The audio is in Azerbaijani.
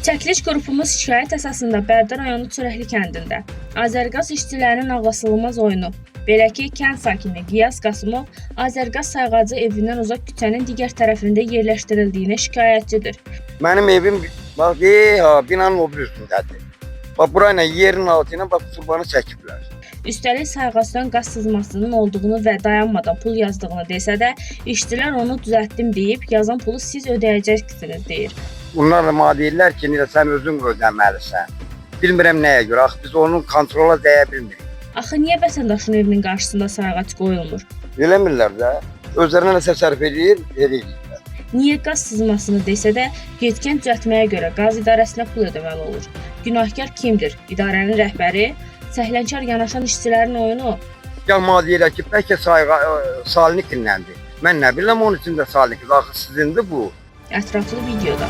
Çəkiliş qrupumuz şikayət əsasında Bərdə rayonu Çörəkli kəndində Azərqaz işçilərinin ağlasılmaz oyunu. Belə ki, kənd sakini Qiyas Qasımov Azərqaz sayğacı evindən uzaq küçənin digər tərəfində yerləşdirildiyinə şikayətçidir. Mənim evim bax, binanın o bir üstündədir. Bax, burayla yerin altı ilə bax, turbanı çəkiblər. Üstəlik sayğacdan qaz sızmasının olduğunu və dayanmadan pul yazdığını desə də, işçilər onu düzəltdim deyib, yazan pulu siz ödəyəcəksiniz deyir. Bunlar da mənə deyirlər ki, sən özün ödəməlisən. Bilmirəm nəyə görə, axı biz onun kontrola dəyə bilmirik. Axı niyə vətəndaşın evinin qarşısında sayğac qoyulmur? Eləmirlər də, özlərinə nəsə sərf edirlər. Niyə qaz sızmasını desə də, yetkən düzəltməyə görə qaz idarəsinə pul ödəməli olur? Günahkar kimdir? İdarənin rəhbəri? Səhlənkar yanaşan işçilərin oyunu? Gəl mənə deyirlər ki, bəlkə Salnikindəndir. Mən nə biləm onun içində Salnik, axı sizindir bu. Ətraflı videoda.